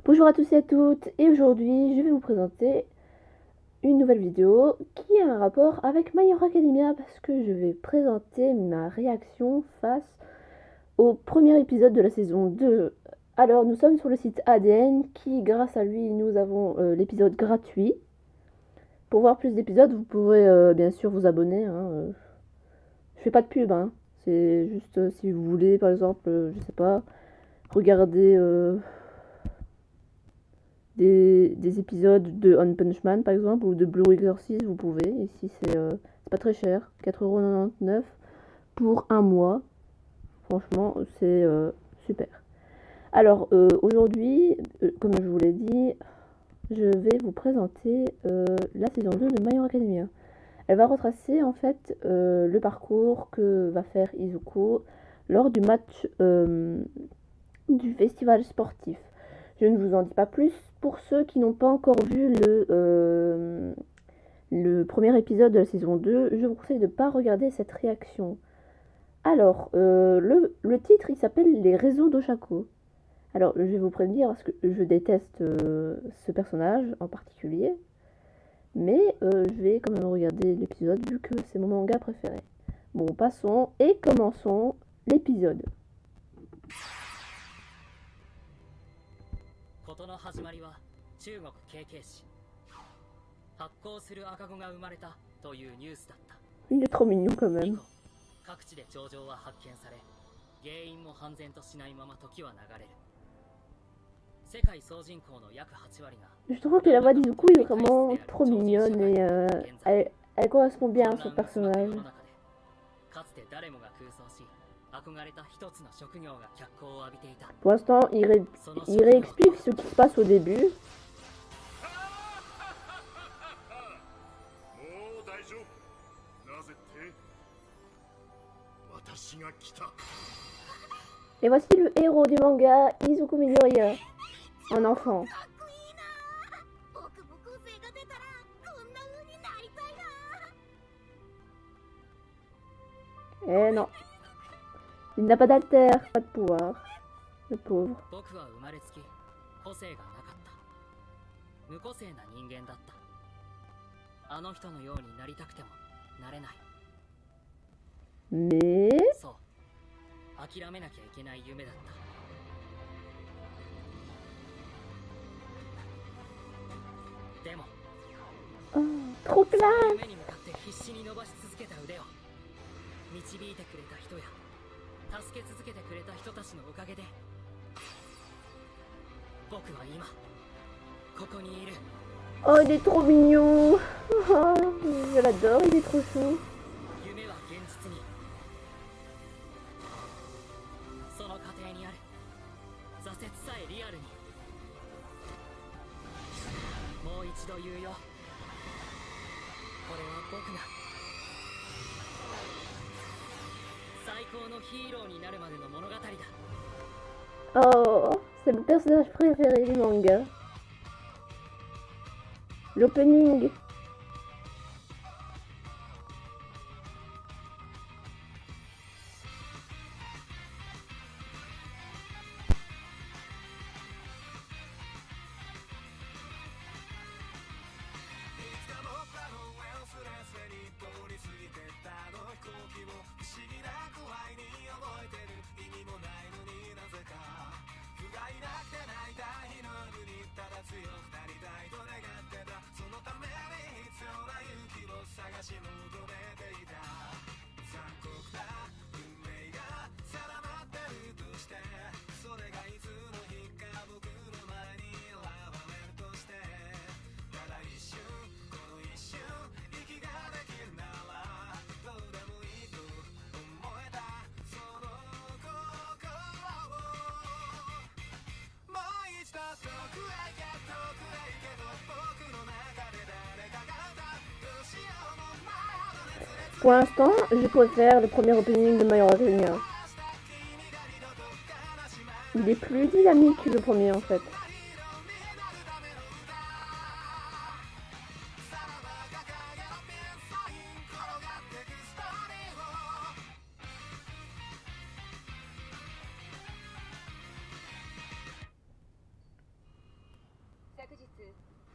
Bonjour à tous et à toutes, et aujourd'hui je vais vous présenter une nouvelle vidéo qui a un rapport avec My Hero Academia parce que je vais présenter ma réaction face au premier épisode de la saison 2. Alors nous sommes sur le site ADN qui, grâce à lui, nous avons l'épisode gratuit. Pour voir plus d'épisodes, vous pourrez bien sûr vous abonner. Je fais pas de pub, c'est juste si vous voulez, par exemple, je sais pas, regarder des épisodes de One Punch Man par exemple ou de Blue Exorcist, vous pouvez. Ici c'est pas très cher, 4,99€ pour un mois. Franchement c'est super. Alors aujourd'hui, comme je vous l'ai dit, je vais vous présenter la saison 2 de My Hero Academia. Elle va retracer en fait le parcours que va faire Izuku lors du match du festival sportif. Je ne vous en dis pas plus. Pour ceux qui n'ont pas encore vu le premier épisode de la saison 2, je vous conseille de ne pas regarder cette réaction. Alors, le titre, il s'appelle Les réseaux d'Oshako. Alors, je vais vous prévenir parce que je déteste ce personnage en particulier. Mais je vais quand même regarder l'épisode vu que c'est mon manga préféré. Bon, passons et commençons l'épisode. 事の始まりは中国経験誌発光する赤子が生まれたというニュースだった。 Il est trop mignon quand 以 même. 降各地で症状は発見され原因も判然としないまま時は流れる。世界総人口の約8割が Je trouve que la voix d'Izuku est vraiment trop mignonne et elle correspond bien à ce personnage. かつて誰もが空想し憧れた一つの職業が脚光を浴びていた。 Pour l'instant, il réexplique ce qui se passe au début. もう大丈夫。なぜって私が来た。 Et voici le héros du manga, Izuku Midoriya, un enfant. かっこいいな僕も個性が出たらこんな風になりたいな Eh non. Il n'a pas d'alter, pas de pouvoir. Le pauvre. 僕は生まれつき個性がなかった。無個性な人間だった。あの人のようになりたくてもなれない。 Mais... そう諦めなきゃいけない夢だった。でも Oh, trop classe. 夢に向かって必死に伸ばし続けた腕を導いてくれた人や助け続けてくれた人たちのおかげで僕は今ここにいる。 Oh, il est trop mignon. Oh, je l'adore, il est trop chou. 夢は現実にその過程にある挫折さえリアルに。もう一度言うよ、これは僕が最高のヒーローになるまでの物語だ。 Oh, c'est le personnage préféré du manga. L'opening. 'Pour l'instant, je préfère le premier opening de My Hero Academia. Il est plus dynamique que le premier en fait.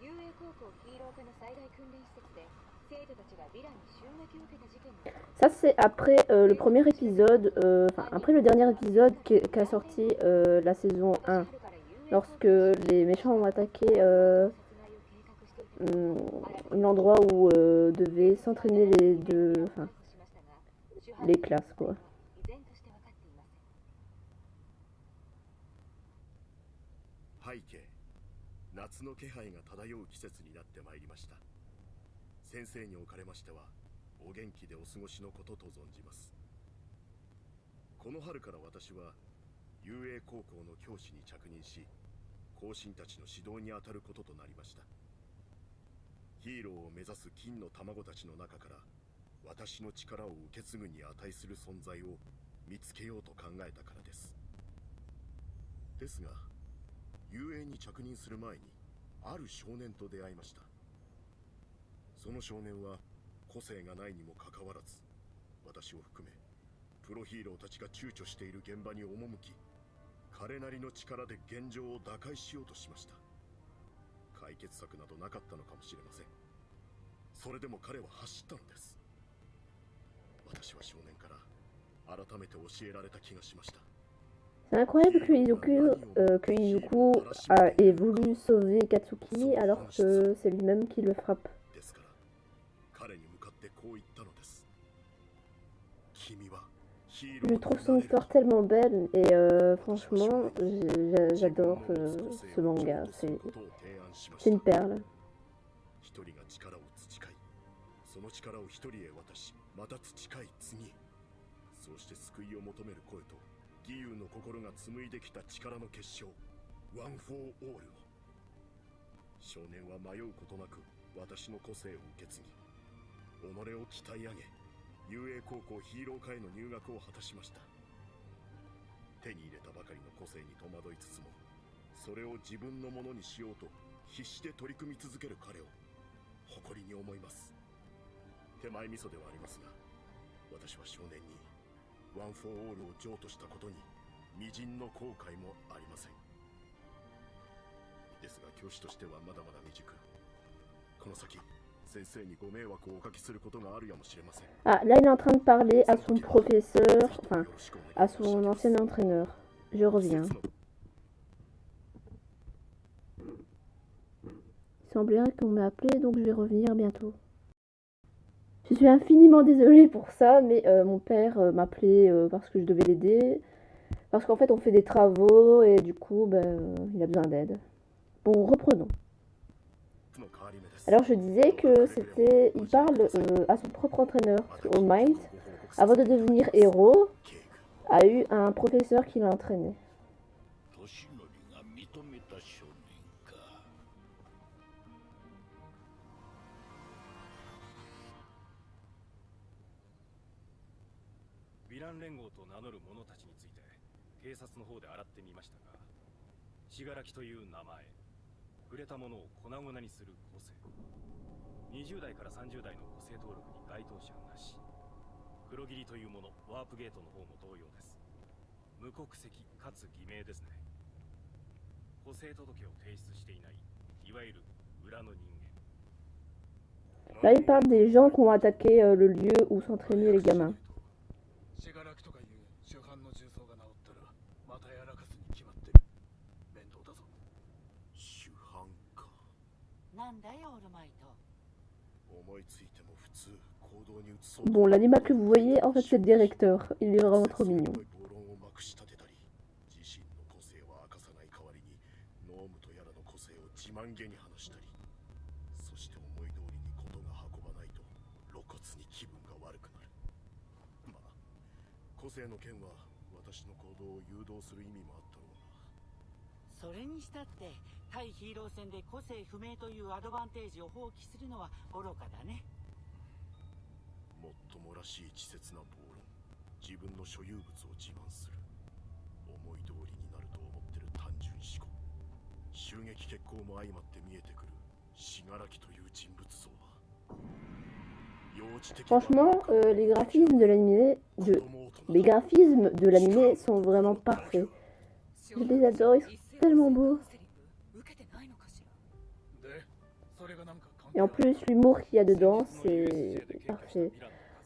遊泳高校ヒーロー科の最大訓練施設で生徒たちがヴィランに襲撃を受けた事件に。 Ça, c'est après le premier épisode, enfin, après le dernier épisode qu'a sorti la saison 1. Lorsque les méchants ont attaqué l'endroit où devaient s'entraîner les deux, enfin, les classes, quoi. 依然として分かっていません。背景、夏の気配が漂う季節になってまいりました。先生におかれましてはお元気でお過ごしのことと存じます。この春から私は遊泳高校の教師に着任し、後進たちの指導に当たることとなりました。ヒーローを目指す金の卵たちの中から私の力を受け継ぐに値する存在を見つけようと考えたからです。ですが、遊泳に着任する前にある少年と出会いました。その少年は個性がないにもかかわらず、私を含めプロヒーローたちが躊躇している現場に赴き、彼なりの力で現状を打開しようとしました。解決策などなかったのかもしれません。それでも彼は走ったのです。私は少年から改めて教えられた気がしました。 C'est incroyable que Izuku ait voulu sauver Katsuki alors que c'est lui-même qui le frappe. ですから彼に向かってこう言ったのです。君はヒーロー Je trouve son histoire tellement belle et franchement, j'adore ce manga. C'est une perle. 一人が力を培い、その力を一人へ渡し、また培い次へ。そうして救いを求める声と義勇の心が紡いできた力の結晶、ワン・フォー・オールを。少年は迷うことなく私の個性を受け継ぎ、己を鍛え上げ、遊泳高校ヒーロー科への入学を果たしました。手に入れたばかりの個性に戸惑いつつも、それを自分のものにしようと必死で取り組み続ける彼を誇りに思います。手前味噌ではありますが、私は少年にワン・フォー・オールを譲渡したことに微塵の後悔もありません。ですが教師としてはまだまだ未熟。この先先生にご迷惑をおかけすることがあるやもしれません。 Ah, là, il est en train de parler à son professeur, enfin, à son ancien entraîneur. Je reviens. Il semblerait qu'on m'a appelé, donc je vais revenir bientôt. Je suis infiniment désolée pour ça, mais mon père m'appelait parce que je devais l'aider. Parce qu'en fait, on fait des travaux et du coup, il a besoin d'aide. Bon, reprenons. Alors, je disais que c'était... Il parle à son propre entraîneur. All Might, avant de devenir héros, a eu un professeur qui l'a entraîné. ヴィラン連合と名乗る者たちについて警察の方で洗ってみましたが、死柄木という名前、触れたものを粉々にする個性、20代から30代の個性登録に該当者なし、黒霧というもの、ワープゲートの方も同様です。無国籍かつ偽名ですね。個性届を提出していない、いわゆる裏の人間。 Là, il parle des gens qui ont attaqué le lieu où s'entraînaient les gamins. 死柄木とかいう主犯の重装が治ったらまたやらかすに決まってる。面倒だぞ。主犯か。なんだよオールマイト。思いついても普通行動に移そう。 Bon, l'animal que vous voyez, en fait, c'est le directeur. Il est vraiment trop mignon. 自身の個性は明かさない代わりにノームとやらの個性を自慢げに話したり、そして思い通りにことが運ばないと露骨に気分が悪くなる。まあ個性の件は私の行動を誘導する意味もあったろうそれにしたって対ヒーロー戦で個性不明というアドバンテージを放棄するのは愚かだね。もっともらしい稚拙な暴論、自分の所有物を自慢する、思い通りになると思ってる単純思考、襲撃決行も相まって見えてくる死柄木という人物像は Franchement, les graphismes de l'anime sont vraiment parfaits. Je les adore, ils sont tellement beaux. で Et en plus, l'humour qu'il y a dedans, c'est parfait.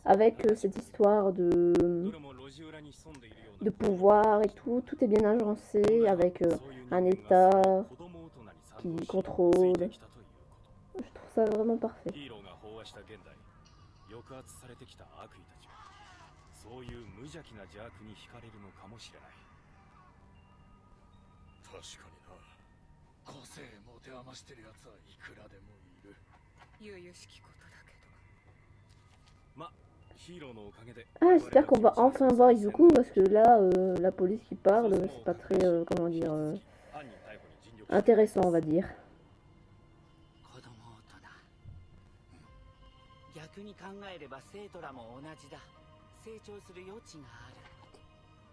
Avec cette histoire de pouvoir et tout, tout est bien agencé, avec un État qui contrôle. Je trouve ça vraiment parfait. ヒーローが飽和した現代、抑圧されてきた悪意たちはそういう無邪気な邪悪に惹かれるのかもしれない。確かにな。個性持て余してるやつはいくらでもいる。悠々しきことだけど。ま、ヒーローのおかげで。Ah, j'espère qu'on va enfin voir Izuku, parce que là, la police qui parle, c'est pas très, comment dire, intéressant, on va dire. 子供大人。逆に考えれば生徒らも同じだ。成長する余地があ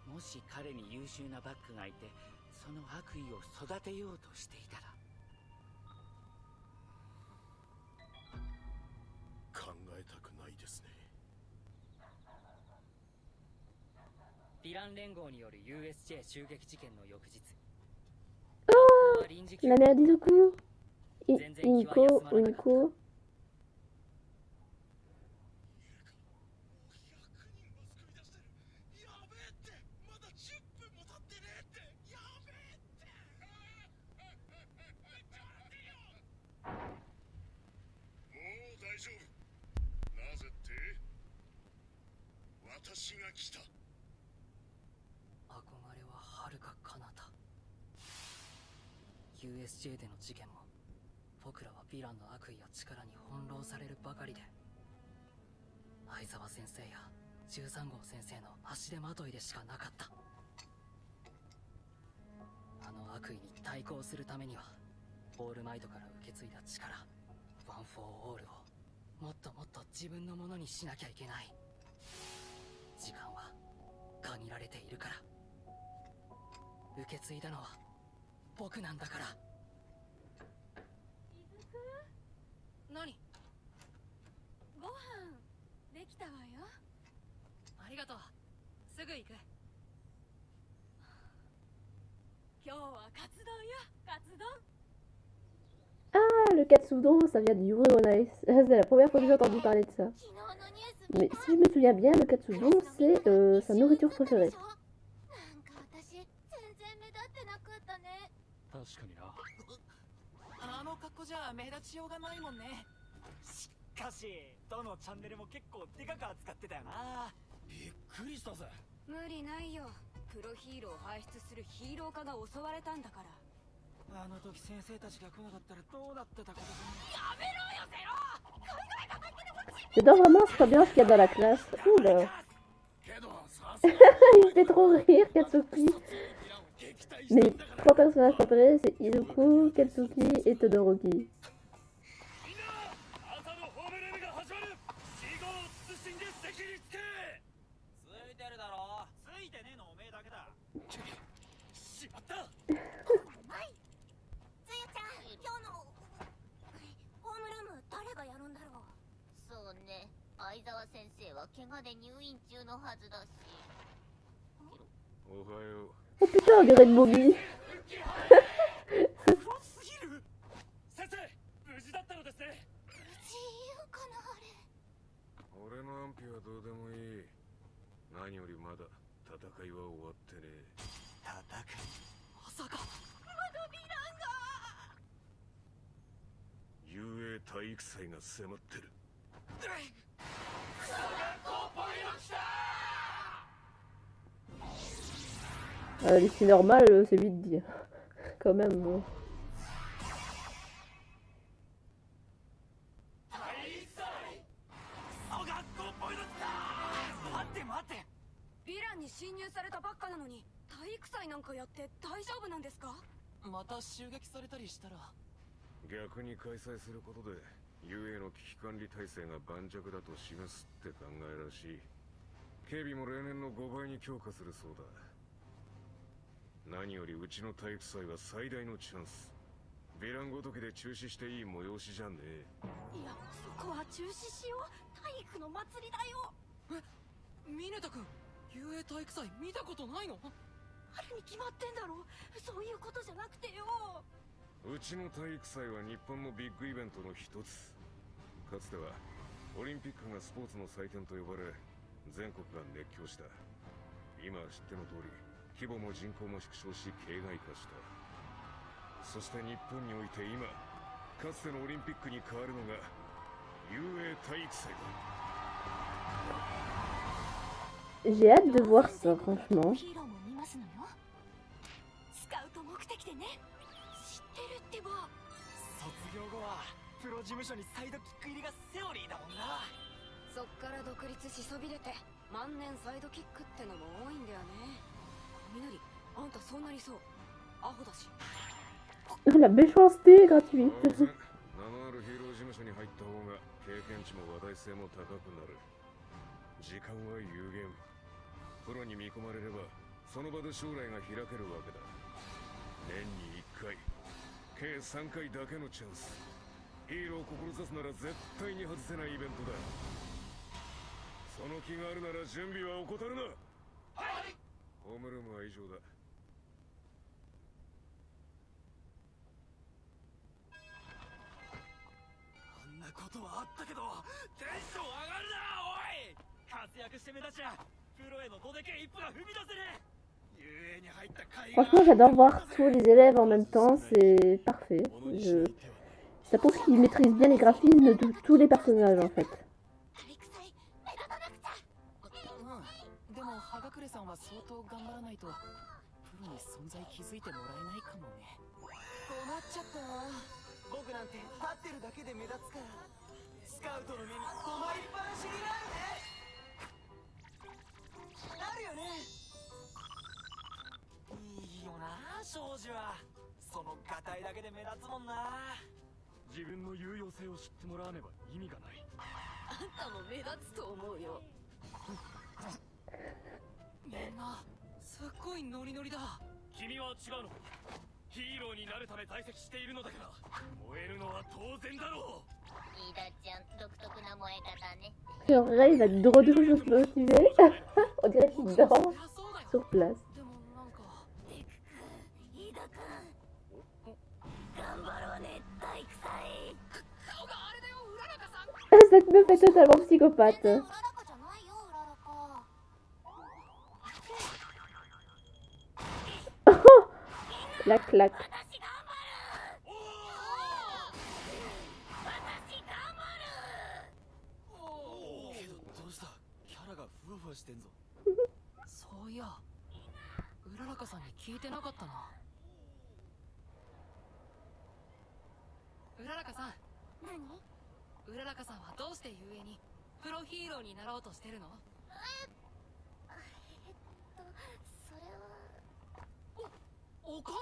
る。もし彼に優秀なバックがいて、その悪意を育てようとしていたら。考えたくないですね。ヴィラン連合による USJ 襲撃事件の翌日。La mère d'Izuku, Iniko, Uniko. 大丈夫。なぜって私が来た。憧れは遥か彼方。USJ での事件も僕らはヴィランの悪意や力に翻弄されるばかりで、相沢先生や13号先生の足手まといでしかなかった。あの悪意に対抗するためにはオールマイトから受け継いだ力、ワン・フォー・オールをもっともっと自分のものにしなきゃいけない。時間は限られているから。受け継いだのは僕なんだから。何？ご飯できたわよ。ありがとう。すぐ行く。今日はカツ丼よ、カツ丼。 Ah, le Katsudon, ça vient du Yuri on Ice. C'est la première fois que j'ai entendu parler de ça. Mais si je me souviens bien, le Katsudon, c'est sa nourriture préférée. 確かにな。あの格好じゃ目立ちようがないもんね。しかしどのチャンネルも結構でかく扱ってたよな。びっくりしたぜ。無理ないよ。プロヒーローを輩出するヒーロー科が襲われたんだから。あの時先生たちが来なかったらどうなってたことか。やめろよゼロ。考えただけでも J'adore vraiment cette ambiance qu'il y a dans la classe. Oula. Il fait trop rire, Katsuki. Mes trois personnages préférés, c'est Izuku, Katsuki et Todoroki. 相沢先生は怪我で入院中のはずだし。おはよう。 Oh putain, on dirait une momie. 先生、無事だったのですね。無事言うかなあれ。俺の安否はどうでもいい。何よりまだ戦いは終わってねえ。戦い？まさか。まだヴィランが。雄英体育祭が迫ってる。 L'issue normale, c'est vite dit. Quand même. Bon. ヴィランに侵入されたばっかなのに体育祭なんかやって大丈夫なんですか？また襲撃されたりしたら。逆に開催することで雄英の危機管理体制が盤石だと示すって考えらしい。警備も例年の5倍に強化するそうだ。何よりうちの体育祭は最大のチャンス。ヴィランごときで中止していい催しじゃねえ。いや、そこは中止しよう。体育の祭りだよ。ミネタ君、雄英体育祭見たことないの？あるに決まってんだろ。そういうことじゃなくてよ。後うちの体育祭は日本のビッグイベントの一つ。かつてはオリンピックがスポーツの祭典と呼ばれ、全国が熱狂した。今は知っての通り、規模も人口も縮小し形骸化した。そして日本において今、かつてのオリンピックに変わるのが雄英体育祭だ。 J'ai hâte de voir ça, franchement. ヒーローも見ますのよ。スカウト目的でね。知ってるってば。卒業後はプロ事務所にサイドキック入りがセオリーだもんな。そっから独立しそびれて万年サイドキックってのも多いんだよね。みのり、あんたそうなりそう。アホだし。La méchanceté gratuite. 当然名のあるヒーロー事務所に入った方が経験値も話題性も高くなる。時間は有限。プロに見込まれればその場で将来が開けるわけだ。年に1回計3回だけのチャンス。ヒーローを志すなら絶対に外せないイベントだ。その気があるなら準備は怠るな。はい。ホームルームは以上だ。あんなことはあったけどテンション上がるなおい。活躍して目立ちゃプロへのどでけえ一歩が踏み出せねえ。雄英に入った甲斐が。 Franchement, j'adore voir tous les élèves en même temps, c'est parfait. Ça prouve qu'ils maîtrisent bien les graphismes de tous les personnages en fait. 体育祭目立たなくちゃ。でも葉隠さんは相当頑張らないとプロに存在気づいてもらえないかもね。困っちゃったわ。僕なんて立ってるだけで目立つからスカウトの目に止まりっぱなしになるね。なるよね。いいよな庄司は。そのガタイだけで目立つもんな。自分の有用性を知ってもらわねば意味がない。あんたも目立つと思うよ。みんなすっごいノリノリだ。君は違うの。ヒーローになるため在籍しているのだから燃えるのは当然だろう。飯田ちゃん独特な燃え方ね。Genre là, il va droit de se motiver. On dirait qu'il dort sur place. でもなんか飯田くん頑張ろうね体育祭。顔があれだよ、うららかさん。 Cette meuf est totalement psychopathe. うららかじゃないようららか。 La claque. 私頑張る。私頑張る。けどどうしたキャラがふわふわしてんぞ。そういやうららかさんに聞いてなかったな。うららかさん、何？うららかさんはどうして雄英にプロヒーローになろうとしてるの？それはお金？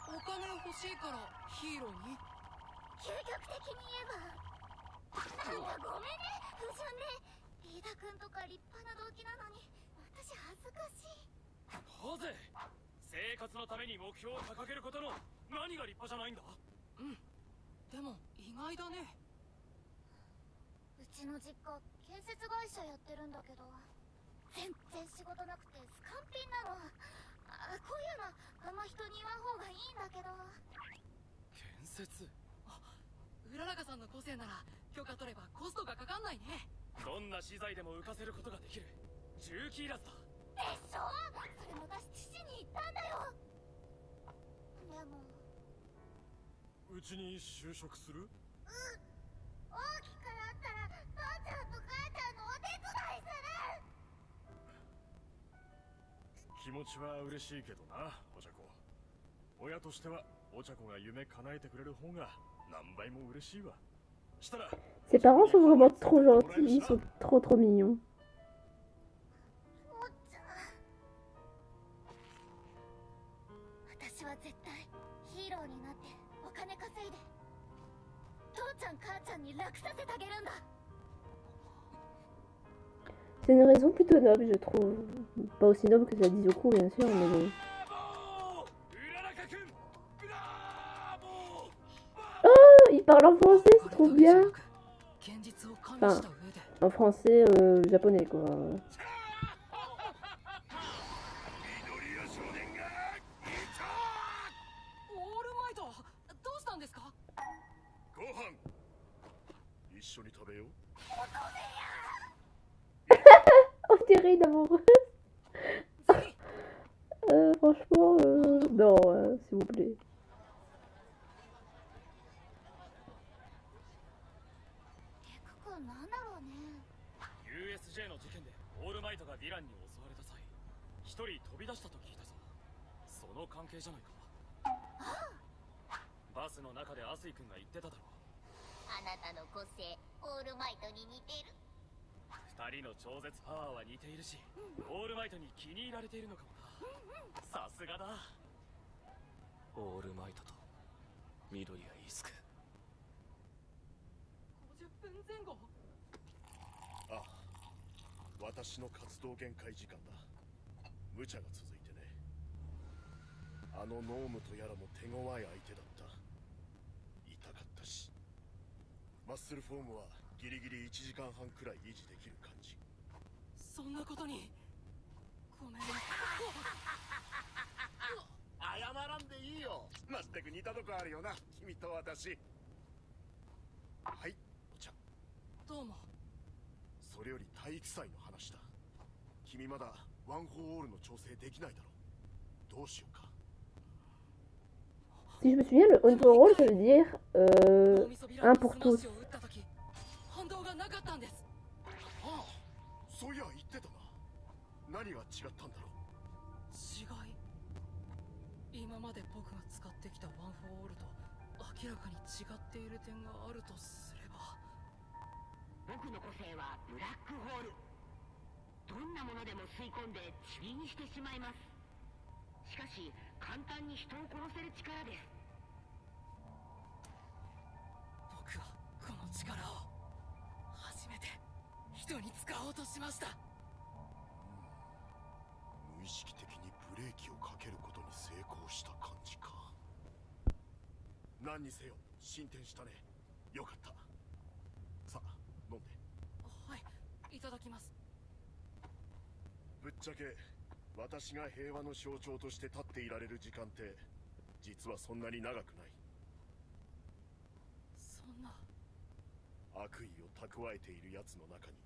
お金欲しいからヒーローに？究極的に言えばなんかごめんね不純で。飯田くんとか立派な動機なのに私恥ずかしい。なぜ生活のために目標を掲げることの何が立派じゃないんだ。でも意外だね。うちの実家建設会社やってるんだけど全然仕事なくてスカンピンなの。こういうのあんま人に言わん方がいいんだけど。建設。うららかさんの個性なら許可取ればコストがかかんないね。どんな資材でも浮かせることができる重機いらずだ。でしょ。それ昔父に言ったんだよ。でもうちに就職する？大きくなったら父ちゃんと母ちゃんのお手伝いする。気持ちは嬉しいけどなお茶子。親としてはお茶子が夢叶えてくれる方が何倍も嬉しいわ。したら Ses parents sont vraiment trop gentils, ils sont trop trop mignons. 私は絶対ヒーローになってお金稼いで父ちゃん母ちゃんに楽させてあげるんだ。 C'est une raison plutôt noble, je trouve. Pas aussi noble que celle d'Izuku, bien sûr, mais bon. Oh, il parle en français, c'est trop bien. Enfin, en français japonais, quoi. オールマイト、どうんですか？ご飯一緒に食べよう。 On dirait une amoureuse. Franchement, non, s'il vous plaît. デク君なんだろうね。 USJ の事件でオールマイトがヴィランに襲われた際、一人飛び出したと聞いたぞ。その関係じゃないか。バスの中でアスイ君が言ってただろう。あなたの個性オールマイトに似てる。二人の超絶パワーは似ているし、オールマイトに気に入られているのかもな。さすがだ。オールマイトと緑谷イスク。50分前後。ああ、私の活動限界時間だ。無茶が続いてね。あのノームとやらも手強い相手だった。痛かったし、マッスルフォームはギリギリ1時間半くらい維持できる感じ。そんなことに。ごめん。謝らんでいいよ。まったく似たとこあるよな、君と私。はい、お茶。どうも。それより体育祭の話だ。君まだワン・フォー・オールの調整できないだろう。どうしようか。 Si je me souviens, le on for all, ça veut dire 1 pour tous. 反動がなかったんです。ああ、そういや言ってたな。何が違ったんだろう。違い。今まで僕が使ってきたワン・フォー・オールと明らかに違っている点があるとすれば。僕の個性はブラックホール。どんなものでも吸い込んで塵にしてしまいます。しかし簡単に人を殺せる力です。僕はこの力を初めて人に使おうとしました。無意識的にブレーキをかけることに成功した感じか。何にせよ進展したね。よかった。さあ飲んで。はい、いただきます。ぶっちゃけ私が平和の象徴として立っていられる時間って実はそんなに長くない。そんな。悪意を蓄えている奴の中に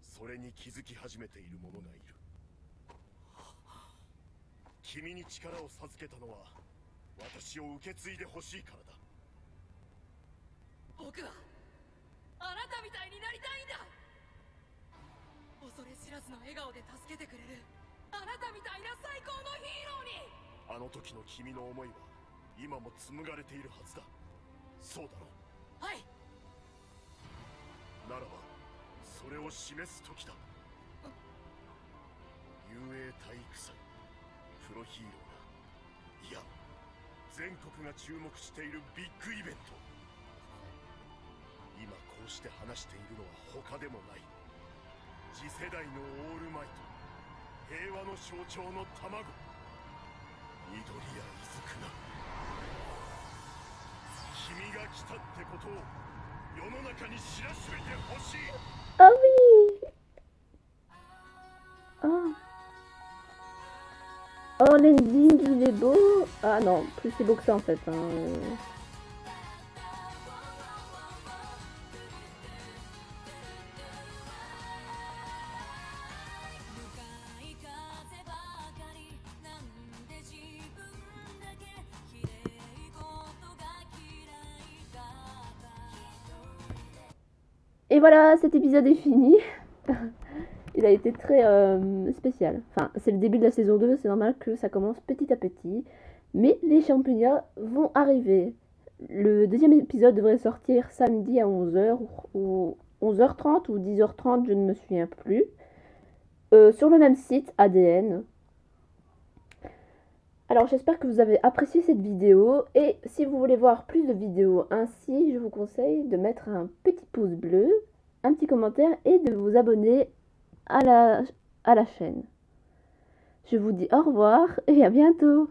それに気づき始めている者がいる。君に力を授けたのは私を受け継いでほしいからだ。僕はあなたみたいになりたいんだ。恐れ知らずの笑顔で助けてくれるあなたみたいな最高のヒーローに。あの時の君の思いは今も紡がれているはずだ。そうだろう。はい。ならばそれを示す時だ。雄英体育祭、プロヒーローが、いや全国が注目しているビッグイベント。今こうして話しているのは他でもない。次世代のオールマイト、平和の象徴の卵、緑谷イズクが。君が来たってことを世の中に知らしめてほしい。Ah oui! Ah. Oh, l'ending, il est beau. Ah non, plus c'est beau que ça en fait. Hein. Et voilà, cet épisode est fini. Il a été très spécial. Enfin, c'est le début de la saison 2, c'est normal que ça commence petit à petit. Mais les champignons vont arriver. Le deuxième épisode devrait sortir samedi à 11h ou 11h30 ou 10h30, je ne me souviens plus. Sur le même site, ADN. Alors j'espère que vous avez apprécié cette vidéo. Et si vous voulez voir plus de vidéos ainsi, je vous conseille de mettre un petit pouce bleu, un petit commentaire et de vous abonner à la chaîne. Je vous dis au revoir et à bientôt.